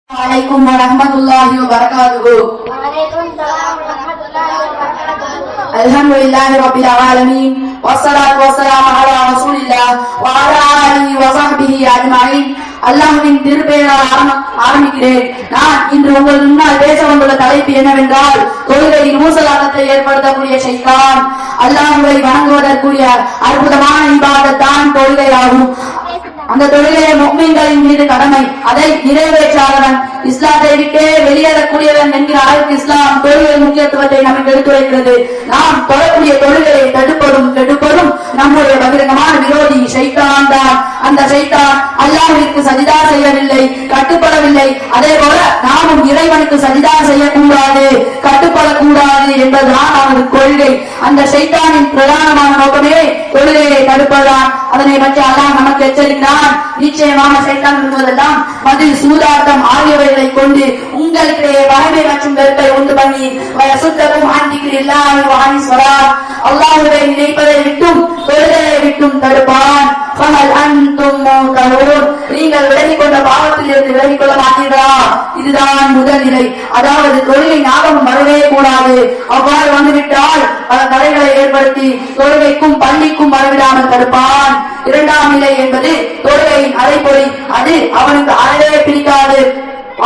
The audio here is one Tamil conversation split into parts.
Assalamualaikum warahmatullahi wabarakatuh. Waalaikumsalam warahmatullahi wabarakatuh. Alhamdulillahirabbil alamin wassalatu wassalamu ala rasulillah wa ala alihi wa sahbihi ajma'in. அல்லாஹ்வின் திருப்பெயரால் ஆரம்பிக்கிறேன். நான் இன்று உங்கள் முன்னால் பேச வந்துள்ள தலைப்பு என்னவென்றால் தொழுகையில் ஊசலாட்டத்தை ஏற்படுத்தக்கூடிய ஷைத்தான். அல்லாஹ்வை வணங்குவதற்குரிய அற்புதமான இபாதத் தான் தொழுகையாகும். அந்த தொழுகை முஃமின்களின் மீது கடமை. அதை நிறைவேற்றாதவன் இஸ்லாத்தை விட்டே வெளியேறக்கூடியவன் என்கிற அளவுக்கு இஸ்லாம் தொழுகை முக்கியத்துவத்தை நமக்கு எடுத்துரைக்கிறது. நாம் தொழக்கூடிய தொழுகையை தடுப்பதும் கெடுப்பதும் நம்முடைய பகிரங்கமான விரோதி ஷைத்தான் தான். அந்த ஷைத்தான் அல்லாஹ்விற்கு சஜிதா செய்யவில்லை, கட்டுப்படவில்லை. அதே போல நாமும் இறைவனுக்கு சஜிதா செய்யக்கூடாது, கட்டுப்படக்கூடாது என்பதுதான் அவனது கொள்கை. அந்த ஷைத்தானின் பிரதானமான நோக்கமே தொழுகையை தடுப்பதுதான். அதனை பற்றி அல்லாஹ் நமக்கு எச்சரிக்கிறான். நிச்சயமாக ஷைத்தான் என்பதெல்லாம் மது, சூதாட்டம் ஆகியவைகளை கொண்டு உங்களுக்கு வறுமை மற்றும் வெறுப்பை உண்டு பண்ணி சுத்தமும் அல்லாஹ்வை நினைப்பதை விட்டும் தொழுகையை விட்டும் தடுப்பான். நீங்கள் விலகிக் கொண்ட பாவத்தில் இருந்து விலகிக் கொள்ள மாட்டீர்களா? இதுதான் முதல் நிலை. அதாவது தொழுகை ஞாபகம் வரவே கூடாது. அவ்வாறு வந்துவிட்டால் பல தடைகளை ஏற்படுத்தி தொழுகைக்கும் பள்ளிக்கும் வரவிடாமல் தடுப்பான். இரண்டாம் நிலை என்பது தொழுகையின் அரைப்பொறி. அது அவனுக்கு அறவே பிடிக்காது.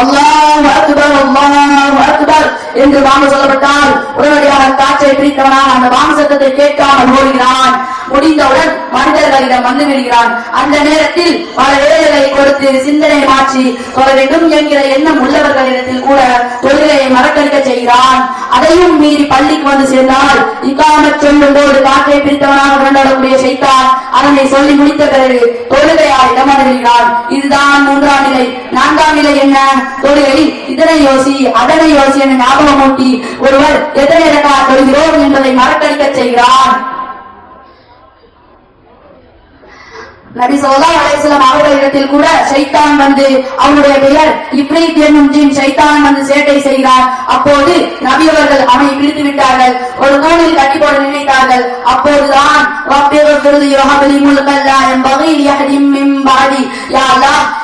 அல்லாஹ் அக்பர் அல்லாஹ் அக்பர் என்று வாங்க சொல்லப்பட்டால் உடனடியாக காற்றை பிடித்தவனாக அந்த வாங்க சத்தத்தை கேட்காமல் ஓடுகிறான். முடிந்தவுடன் மனிதர்களிடம் வந்து விடுகிறான். அந்த நேரத்தில் பல வேலைகளை கொடுத்து சிந்தனை மாற்றி தொழ வேண்டும் என்கிற எண்ணம் உள்ளவர்களிடத்தில் கூட தொழுகையை மறக்கடிக்க செய்கிறான். அதையும் மீறி பள்ளிக்கு வந்து சேர்ந்தால் இக்காமத் சொல்லும் போது காற்றை பிடித்தவனாக விரண்டக்கூடிய ஷைத்தான் அதனை சொல்லி முடித்த பிறகு தொழுகையால் இடமறிகிறான். இதுதான் மூன்றாம் நிலை. நான்காம் நிலை என்ன? தொழுகை இதனை யோசி அதனை யோசி என ஞாபகம் ஊட்டி ஒருவர் எத்தனை ரக்காத் தொழுகிறோம் என்பதை மறக்கடிக்க செய்கிறான். நபி ஸல்லல்லாஹு அலைஹி வஸல்லம் அவர்களிடத்தில் கூட ஷைத்தான் வந்து அவனுடைய பெயர் இப்ரீத் என்னும் ஜின் ஷைத்தான் வந்து சேட்டை செய்கிறான். அப்போது நபி அவர்கள் அவனை பிடித்து விட்டார்கள். ஒரு நூலில் கட்டி போட நினைத்தார்கள். அப்போதுதான்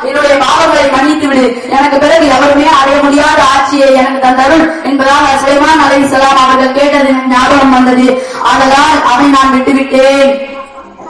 என்னுடைய பாவங்களை மன்னித்து விடு, எனக்கு பிறகு எவருமே அடைய முடியாத ஆட்சியை எனக்கு தந்தருள் என்பதாக சுலைமான் அலைஹிஸ்ஸலாம் அவர்கள் கேட்டது ஞாபகம் வந்தது. ஆதலால் அவனை நான் விட்டுவிட்டேன்.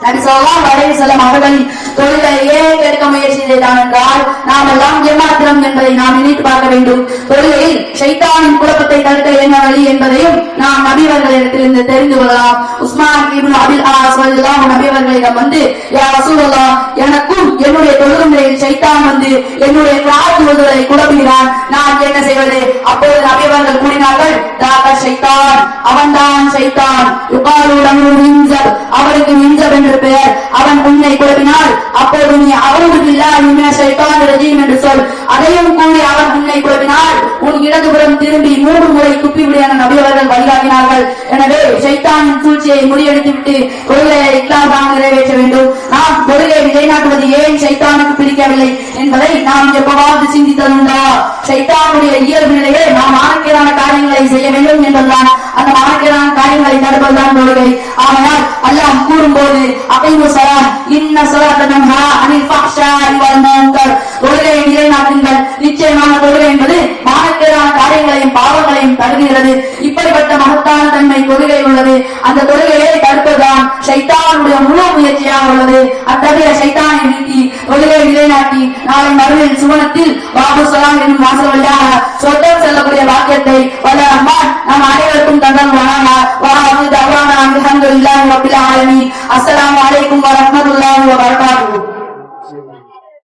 நபி ஸல்லல்லாஹு அலைஹி வஸல்லம் அவர்களின் தொழுகையை கேட்க முயற்சி செய்தான் என்றால் நாம் எல்லாம் ஏமாத்திரம் என்பதை நாம் நினைத்து பார்க்க வேண்டும். தொழுகையில் ஷைத்தானின் குழப்பத்தை தடுக்க என்ன வழி என்பதையும் நாம் நபியவர்களிடத்திலிருந்து தெரிந்து கொள்ளலாம். உஸ்மான் இப்னு அபில் ஆஸ் ரலியல்லாஹு அன்ஹு நபியவர்களிடம் வந்து, யா ரசூலல்லாஹ், எனக்கும் என்னுடைய தொழுகையில் ஷைத்தான் வந்து என்னுடைய தொழுகையை குழப்புகிறான், நான் என்ன செய்வது? அப்போது நபியவர்கள் கூறினார்கள், தாக்க ஷைத்தான், அவன்தான் ஷைத்தான். யுகாலு லஹு மின்ஜப், அவருக்கு மின்ஜப் என்று பெயர். அவன் உன்னை குழப்பினால் அப்போது நீ அஊது பில்லாஹி மினஷ் ஷைத்தானிர் ரஜீம் என்று சொல். அதையும் கூறி அவன் உன்னை குழப்பினால் உன் இடதுபுறம் திரும்பி 3 முறை துப்பிவிடு என நபி அவர்கள் வழிகாட்டினார்கள். எனவே ஷைத்தானின் சூழ்ச்சியை முறியடித்துவிட்டு தொழுகையை இக்லாஸாக நிறைவேற்ற வேண்டும். நாம் தொழுகையை நிலைநாட்டுவது ஏன் ஷைத்தானுக்கு பிடிக்கவில்லை என்பதை நாம் எப்பவாவது சிந்தித்ததுண்டா? ஷைத்தானுடைய இயல்பு நிலையை நாம் ஆரோக்கியமான காரியங்களை செய்ய வேண்டும் என்பதுதான். அந்த ஆரோக்கியமான காரியங்களை தடுப்பதுதான் தொழுகை. ஆனால் அல்லாஹ் கூறும்போது அகைமு ஸலாத் இன்ன ஸலாத்த தன்ஹா அனில் ஃபஹ்ஷாஇ வல் முன்கர், தொழுகையை நிலைநாட்டுங்கள், நிச்சயமாக தொழுகை என்பது மானக்கேடான காரியங்களையும் பாவங்களையும் தடுக்கிறது. இப்படிப்பட்ட மகத்தான தன்மை தொழுகை உள்ளது. அந்த தொழுகையை தடுப்பதுதான் ஷைத்தானுடைய முழு முயற்சியாக உள்ளது. அத்தகைய ஷைத்தானை நீக்கி தொழுகையை நிலைநாட்டி நாளை மறுமையில் சுவனத்தில் பாபு ஸலாம் என்னும் வாசல் வழியாக சொர்க்கம் செல்லக்கூடிய வாக்கியத்தை வல்ல ரஹ்மான் நம் அனைவருக்கும் தந்தருள்வானாக. வஆஹிரு தஅவானா அல்ஹம்துலில்லாஹி ரப்பில் ஆலமீன். அஸ்ஸலாமு அலைக்கும் வரஹ்மத்துல்லாஹி வபரகாத்துஹு.